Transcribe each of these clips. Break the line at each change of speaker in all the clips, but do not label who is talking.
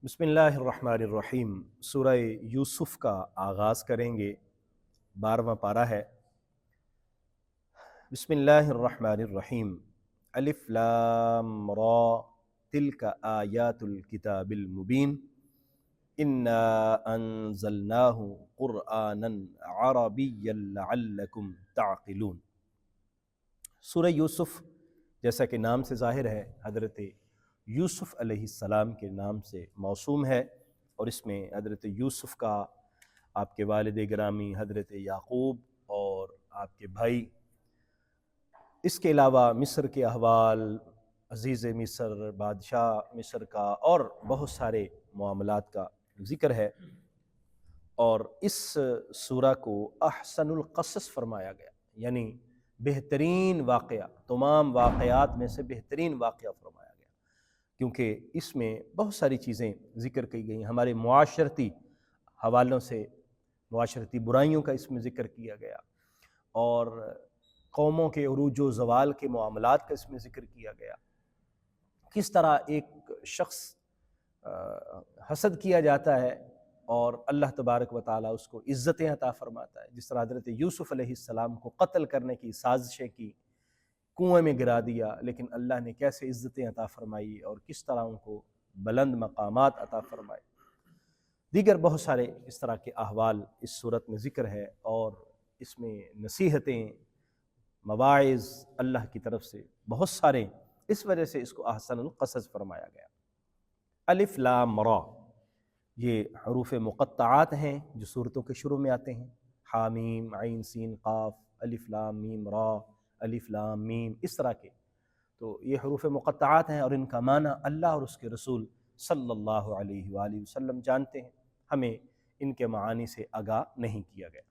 بسم اللہ الرحمن الرحیم۔ سورہ یوسف کا آغاز کریں گے۔ 12واں پارہ ہے۔ بسم اللہ الرحمن الرحیم۔ الف لام را تلک آیات الکتاب المبین انا انزلناہ قرآنا عربیا لعلکم تعقلون۔ سورہ یوسف جیسا کہ نام سے ظاہر ہے حضرت یوسف علیہ السلام کے نام سے موسوم ہے، اور اس میں حضرت یوسف کا آپ کے والد گرامی حضرت یعقوب اور آپ کے بھائی، اس کے علاوہ مصر کے احوال، عزیز مصر، بادشاہ مصر کا، اور بہت سارے معاملات کا ذکر ہے۔ اور اس سورہ کو احسن القصص فرمایا گیا، یعنی بہترین واقعہ، تمام واقعات میں سے بہترین واقعہ فرمایا گیا، کیونکہ اس میں بہت ساری چیزیں ذکر کی گئیں۔ ہمارے معاشرتی حوالوں سے معاشرتی برائیوں کا اس میں ذکر کیا گیا، اور قوموں کے عروج و زوال کے معاملات کا اس میں ذکر کیا گیا۔ کس طرح ایک شخص حسد کیا جاتا ہے اور اللہ تبارک و تعالیٰ اس کو عزتیں عطا فرماتا ہے، جس طرح حضرت یوسف علیہ السلام کو قتل کرنے کی سازشیں کی، کنویں میں گرا دیا، لیکن اللہ نے کیسے عزتیں عطا فرمائی اور کس طرح ان کو بلند مقامات عطا فرمائے۔ دیگر بہت سارے اس طرح کے احوال اس صورت میں ذکر ہے، اور اس میں نصیحتیں، مواعظ اللہ کی طرف سے بہت سارے، اس وجہ سے اس کو احسن القصص فرمایا گیا۔ الف لام را، یہ حروف مقطعات ہیں جو صورتوں کے شروع میں آتے ہیں۔ حامیم، عین سین قاف، الف لام میم را، الف لام میم، اس طرح کے، تو یہ حروف مقطعات ہیں، اور ان کا معنی اللہ اور اس کے رسول صلی اللہ علیہ وآلہ وسلم جانتے ہیں، ہمیں ان کے معانی سے آگاہ نہیں کیا گیا۔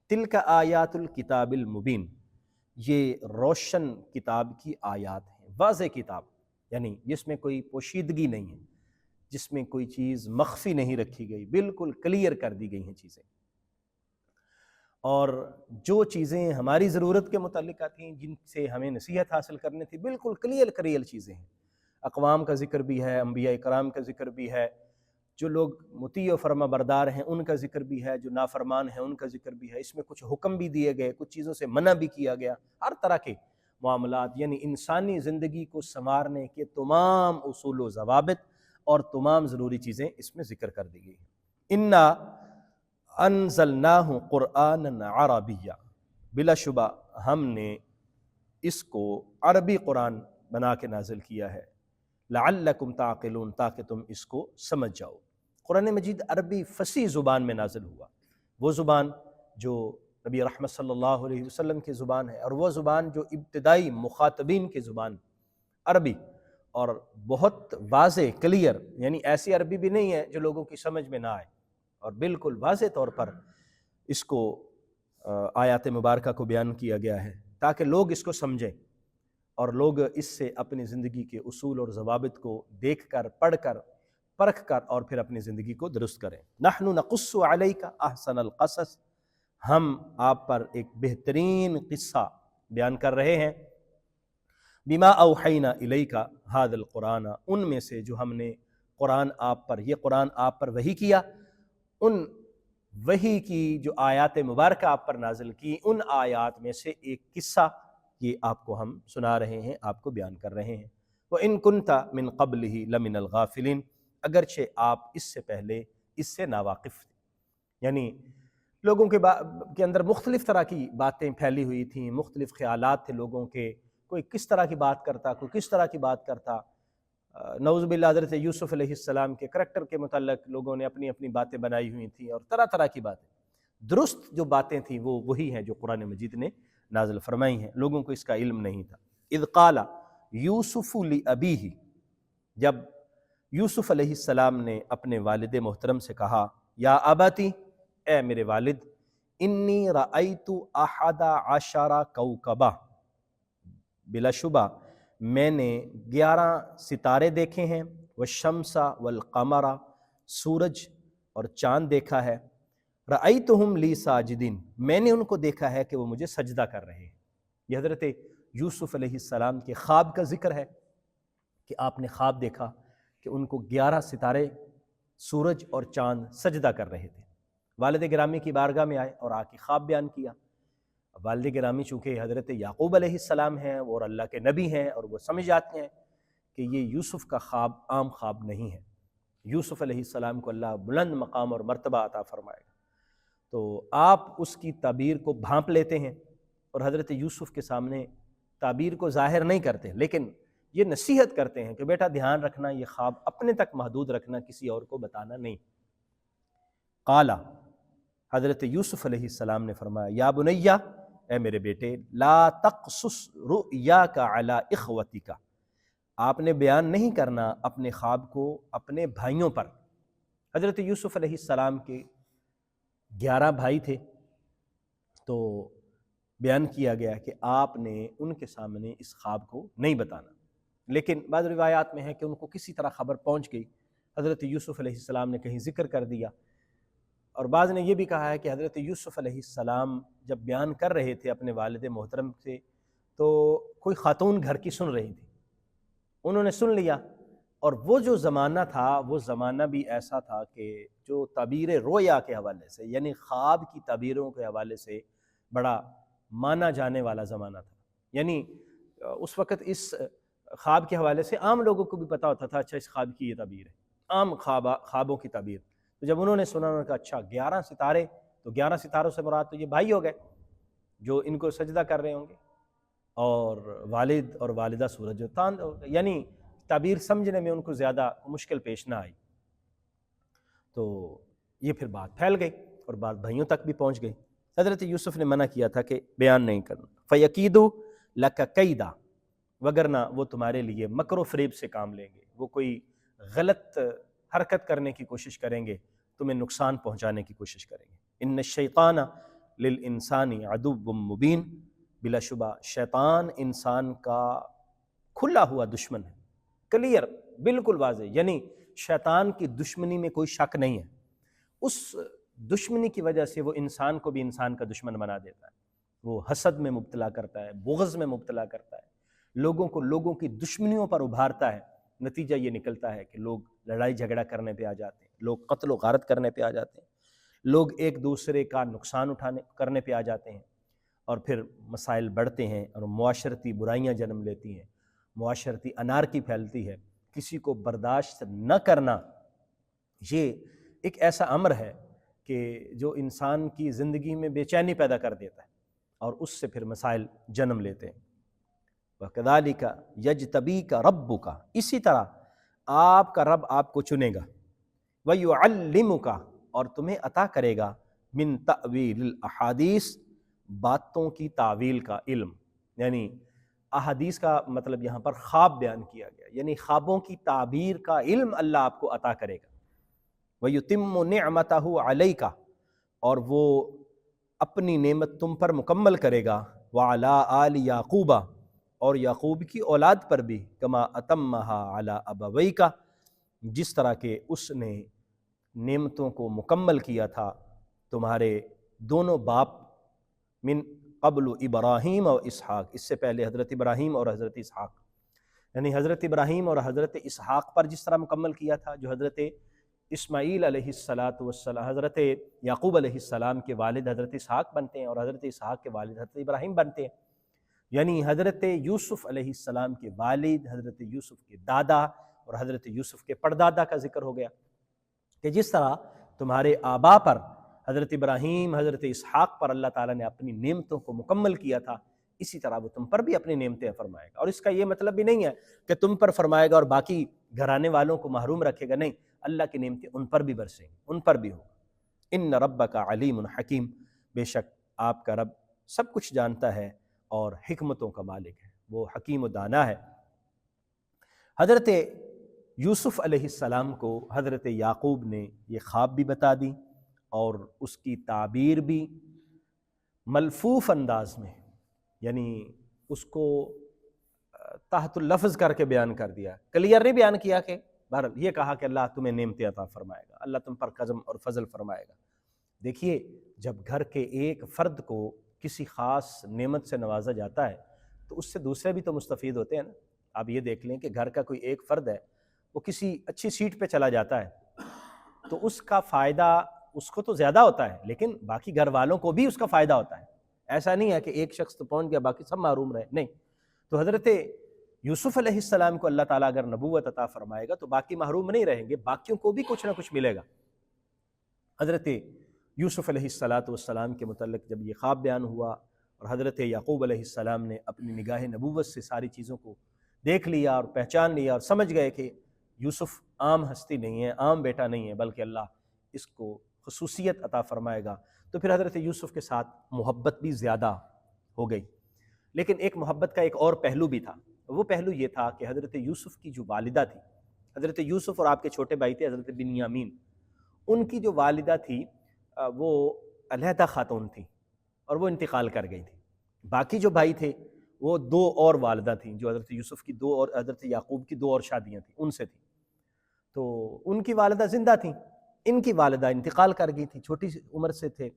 تلک آیات الکتاب المبین، یہ روشن کتاب کی آیات ہیں، واضح کتاب، یعنی جس میں کوئی پوشیدگی نہیں ہے، جس میں کوئی چیز مخفی نہیں رکھی گئی، بالکل کلیئر کر دی گئی ہیں چیزیں، اور جو چیزیں ہماری ضرورت کے متعلق تھیں، جن سے ہمیں نصیحت حاصل کرنی تھی، بالکل کلیئر چیزیں ہیں۔ اقوام کا ذکر بھی ہے، انبیاء کرام کا ذکر بھی ہے، جو لوگ مطیع و فرما بردار ہیں ان کا ذکر بھی ہے، جو نافرمان ہیں ان کا ذکر بھی ہے۔ اس میں کچھ حکم بھی دیے گئے، کچھ چیزوں سے منع بھی کیا گیا، ہر طرح کے معاملات، یعنی انسانی زندگی کو سنوارنے کے تمام اصول و ضوابط اور تمام ضروری چیزیں اس میں ذکر کر دی گئی ہیں۔ انا انزلناہ قرآنا عربیا، بلا شبہ ہم نے اس کو عربی قرآن بنا کے نازل کیا ہے، لعلکم تعقلون، تاکہ تم اس کو سمجھ جاؤ۔ قرآن مجید عربی فصیح زبان میں نازل ہوا، وہ زبان جو نبی رحمت صلی اللہ علیہ وسلم کی زبان ہے، اور وہ زبان جو ابتدائی مخاطبین کی زبان عربی، اور بہت واضح کلیئر، یعنی ایسی عربی بھی نہیں ہے جو لوگوں کی سمجھ میں نہ آئے، اور بالکل واضح طور پر اس کو آیات مبارکہ کو بیان کیا گیا ہے تاکہ لوگ اس کو سمجھیں، اور لوگ اس سے اپنی زندگی کے اصول اور ضوابط کو دیکھ کر، پڑھ کر، پرکھ کر، اور پھر اپنی زندگی کو درست کریں۔ نحن نقص علیک احسن القصص، ہم آپ پر ایک بہترین قصہ بیان کر رہے ہیں، بما اوحینا الیک ھذا القرآن، ان میں سے جو ہم نے قرآن آپ پر، یہ قرآن آپ پر وحی کیا، ان وحی کی جو آیات مبارکہ آپ پر نازل کی، ان آیات میں سے ایک قصہ یہ آپ کو ہم سنا رہے ہیں، آپ کو بیان کر رہے ہیں۔ وَإِن كُنْتَ مِن قَبْلِهِ لَمِنَ الْغَافِلِينَ، اگرچہ آپ اس سے پہلے اس سے ناواقف تھے، یعنی لوگوں کے اندر مختلف طرح کی باتیں پھیلی ہوئی تھیں، مختلف خیالات تھے لوگوں کے، کوئی کس طرح کی بات کرتا، کوئی کس طرح کی بات کرتا۔ نعوذ باللہ حضرت یوسف علیہ السلام کے کریکٹر کے متعلق لوگوں نے اپنی اپنی باتیں بنائی ہوئی تھیں، اور طرح طرح کی باتیں، درست جو باتیں تھیں وہ وہی ہیں جو قرآن مجید نے نازل فرمائی ہیں، لوگوں کو اس کا علم نہیں تھا۔ اذ قال یوسف لابیہ، جب یوسف علیہ السلام نے اپنے والد محترم سے کہا، یا اباتی، اے میرے والد، انی رأیت احد عشر کوکبا، بلا شبہ میں نے 11 ستارے دیکھے ہیں، والشمس والقمر، سورج اور چاند دیکھا ہے، رأیتہم لی ساجدین، میں نے ان کو دیکھا ہے کہ وہ مجھے سجدہ کر رہے ہیں۔ یہ حضرت یوسف علیہ السلام کے خواب کا ذکر ہے کہ آپ نے خواب دیکھا کہ ان کو 11 ستارے سورج اور چاند سجدہ کر رہے تھے۔ والد گرامی کی بارگاہ میں آئے اور آ کے خواب بیان کیا۔ والد گرامی چونکہ حضرت یعقوب علیہ السلام ہیں اور اللہ کے نبی ہیں، اور وہ سمجھ جاتے ہیں کہ یہ یوسف کا خواب عام خواب نہیں ہے، یوسف علیہ السلام کو اللہ بلند مقام اور مرتبہ عطا فرمائے گا۔ تو آپ اس کی تعبیر کو بھانپ لیتے ہیں اور حضرت یوسف کے سامنے تعبیر کو ظاہر نہیں کرتے، لیکن یہ نصیحت کرتے ہیں کہ بیٹا دھیان رکھنا، یہ خواب اپنے تک محدود رکھنا، کسی اور کو بتانا نہیں۔ قالا، حضرت یوسف علیہ السلام نے فرمایا، یا بنیا، اے میرے بیٹے، لا تقصص رؤیاک علی اخوتک، آپ نے بیان نہیں کرنا اپنے خواب کو اپنے بھائیوں پر۔ حضرت یوسف علیہ السلام کے 11 بھائی تھے، تو بیان کیا گیا کہ آپ نے ان کے سامنے اس خواب کو نہیں بتانا، لیکن بعض روایات میں ہے کہ ان کو کسی طرح خبر پہنچ گئی، حضرت یوسف علیہ السلام نے کہیں ذکر کر دیا، اور بعض نے یہ بھی کہا ہے کہ حضرت یوسف علیہ السلام جب بیان کر رہے تھے اپنے والد محترم سے، تو کوئی خاتون گھر کی سن رہی تھی، انہوں نے سن لیا، اور وہ جو زمانہ تھا وہ زمانہ بھی ایسا تھا کہ جو تعبیر رویا کے حوالے سے، یعنی خواب کی تعبیروں کے حوالے سے بڑا مانا جانے والا زمانہ تھا۔ یعنی اس وقت اس خواب کے حوالے سے عام لوگوں کو بھی پتہ ہوتا تھا، اچھا اس خواب کی یہ تعبیر ہے، عام خوابوں کی تعبیر۔ تو جب انہوں نے سنا، انہوں نے کہا اچھا 11 ستارے، تو 11 ستاروں سے مراد تو یہ بھائی ہو گئے جو ان کو سجدہ کر رہے ہوں گے، اور والد اور والدہ سورج و چاند، یعنی تعبیر سمجھنے میں ان کو زیادہ مشکل پیش نہ آئی۔ تو یہ پھر بات پھیل گئی اور بات بھائیوں تک بھی پہنچ گئی۔ حضرت یوسف نے منع کیا تھا کہ بیان نہیں کرنا۔ فَيَكِيدُ لَكَ كَيْدًا، وگرنہ وہ تمہارے لیے مکر و فریب سے کام لیں گے، وہ کوئی غلط حرکت کرنے کی کوشش کریں گے، تمہیں نقصان پہنچانے کی کوشش کریں گے۔ ان الشیطان للانسان عدو مبین، بلا شبہ شیطان انسان کا کھلا ہوا دشمن ہے، کلیئر، بالکل واضح، یعنی شیطان کی دشمنی میں کوئی شک نہیں ہے۔ اس دشمنی کی وجہ سے وہ انسان کو بھی انسان کا دشمن بنا دیتا ہے، وہ حسد میں مبتلا کرتا ہے، بغض میں مبتلا کرتا ہے، لوگوں کو لوگوں کی دشمنیوں پر ابھارتا ہے۔ نتیجہ یہ نکلتا ہے کہ لوگ لڑائی جھگڑا کرنے پہ آ جاتے ہیں، لوگ قتل و غارت کرنے پہ آ جاتے ہیں، لوگ ایک دوسرے کا نقصان کرنے پہ آ جاتے ہیں، اور پھر مسائل بڑھتے ہیں اور معاشرتی برائیاں جنم لیتی ہیں، معاشرتی انارکی پھیلتی ہے۔ کسی کو برداشت نہ کرنا یہ ایک ایسا امر ہے کہ جو انسان کی زندگی میں بے چینی پیدا کر دیتا ہے، اور اس سے پھر مسائل جنم لیتے ہیں۔ وَكَذَلِكَ يَجْتَبِيكَ رَبُّكَ، اسی طرح آپ کا رب آپ کو چنے گا، وَيُعَلِّمُكَ، اور تمہیں عطا کرے گا، مِن تَأْوِيلِ الْأَحَادِيثِ، باتوں کی تعویل کا علم، یعنی احادیث کا مطلب یہاں پر خواب بیان کیا گیا، یعنی خوابوں کی تعبیر کا علم اللہ آپ کو عطا کرے گا۔ وَيُتِمُّ نِعْمَتَهُ عَلَيْكَ، اور وہ اپنی نعمت تم پر مکمل کرے گا، وَعَلَىٰ آلِ يَعْقُوبَ، اور یعقوب کی اولاد پر بھی، کما اتمہا علی ابویکا، جس طرح کہ اس نے نعمتوں کو مکمل کیا تھا تمہارے دونوں باپ، من قبل ابراہیم اور اسحاق، اس سے پہلے حضرت ابراہیم اور حضرت اسحاق، یعنی حضرت ابراہیم اور حضرت اسحاق پر جس طرح مکمل کیا تھا، جو حضرت اسماعیل علیہ السلام، حضرت یعقوب علیہ السلام کے والد حضرت اسحاق بنتے ہیں، اور حضرت اسحاق کے والد حضرت ابراہیم بنتے ہیں، یعنی حضرت یوسف علیہ السلام کے والد، حضرت یوسف کے دادا اور حضرت یوسف کے پردادا کا ذکر ہو گیا، کہ جس طرح تمہارے آبا پر، حضرت ابراہیم، حضرت اسحاق پر اللہ تعالیٰ نے اپنی نعمتوں کو مکمل کیا تھا، اسی طرح وہ تم پر بھی اپنی نعمتیں فرمائے گا۔ اور اس کا یہ مطلب بھی نہیں ہے کہ تم پر فرمائے گا اور باقی گھرانے والوں کو محروم رکھے گا، نہیں، اللہ کی نعمتیں ان پر بھی برسیں گی، ان پر بھی ہوگا۔ ان ربک علیم حکیم، بے شک آپ کا رب سب کچھ جانتا ہے اور حکمتوں کا مالک ہے، وہ حکیم و دانا ہے۔ حضرت یوسف علیہ السلام کو حضرت یعقوب نے یہ خواب بھی بتا دی، اور اس کی تعبیر بھی ملفوف انداز میں، یعنی اس کو تحت اللفظ کر کے بیان کر دیا، کلیئر نہیں بیان کیا، کہ بہرحال یہ کہا کہ اللہ تمہیں نعمتیں عطا فرمائے گا، اللہ تم پر کرم اور فضل فرمائے گا۔ دیکھیے، جب گھر کے ایک فرد کو کسی خاص نعمت سے نوازا جاتا ہے تو اس سے دوسرے بھی تو مستفید ہوتے ہیں نا۔ آپ یہ دیکھ لیں کہ گھر کا کوئی ایک فرد ہے، وہ کسی اچھی سیٹ پہ چلا جاتا ہے تو اس کا فائدہ اس کو تو زیادہ ہوتا ہے، لیکن باقی گھر والوں کو بھی اس کا فائدہ ہوتا ہے۔ ایسا نہیں ہے کہ ایک شخص تو پہنچ گیا باقی سب محروم رہے، نہیں۔ تو حضرت یوسف علیہ السلام کو اللہ تعالیٰ اگر نبوت عطا فرمائے گا تو باقی محروم نہیں رہیں گے، باقیوں کو بھی کچھ نہ کچھ ملے گا۔ حضرت یوسف علیہ السلام کے متعلق جب یہ خواب بیان ہوا اور حضرت یعقوب علیہ السلام نے اپنی نگاہ نبوت سے ساری چیزوں کو دیکھ لیا اور پہچان لیا اور سمجھ گئے کہ یوسف عام ہستی نہیں ہے، عام بیٹا نہیں ہے، بلکہ اللہ اس کو خصوصیت عطا فرمائے گا، تو پھر حضرت یوسف کے ساتھ محبت بھی زیادہ ہو گئی۔ لیکن ایک محبت کا ایک اور پہلو بھی تھا، وہ پہلو یہ تھا کہ حضرت یوسف کی جو والدہ تھی، حضرت یوسف اور آپ کے چھوٹے بھائی تھے حضرت بنیامین، ان کی جو والدہ تھی وہ علیحدہ خاتون تھی اور وہ انتقال کر گئی تھی۔ باقی جو بھائی تھے وہ دو اور والدہ تھیں، جو حضرت یوسف کی دو اور حضرت یعقوب کی دو اور شادیاں تھیں، ان سے تھیں۔ تو ان کی والدہ زندہ تھیں، ان کی والدہ انتقال کر گئی تھی، چھوٹی عمر سے تھے۔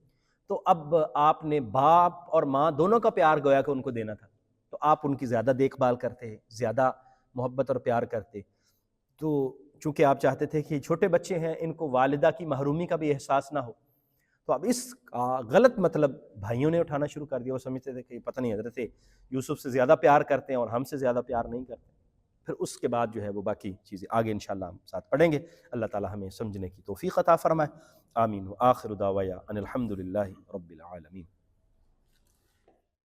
تو اب آپ نے باپ اور ماں دونوں کا پیار گویا کہ ان کو دینا تھا، تو آپ ان کی زیادہ دیکھ بھال کرتے، زیادہ محبت اور پیار کرتے۔ تو چونکہ آپ چاہتے تھے کہ چھوٹے بچے ہیں، ان کو والدہ کی محرومی کا بھی احساس نہ ہو، تو اب اس غلط مطلب بھائیوں نے اٹھانا شروع کر دیا۔ وہ سمجھتے تھے کہ پتہ نہیں حضرت یوسف سے زیادہ پیار کرتے ہیں اور ہم سے زیادہ پیار نہیں کرتے۔ پھر اس کے بعد جو ہے وہ باقی چیزیں آگے انشاءاللہ ہم ساتھ پڑھیں گے۔ اللہ تعالی ہمیں سمجھنے کی توفیق عطا فرمائے۔ آمین۔ وآخر دعوایا ان الحمد للہ رب العالمین۔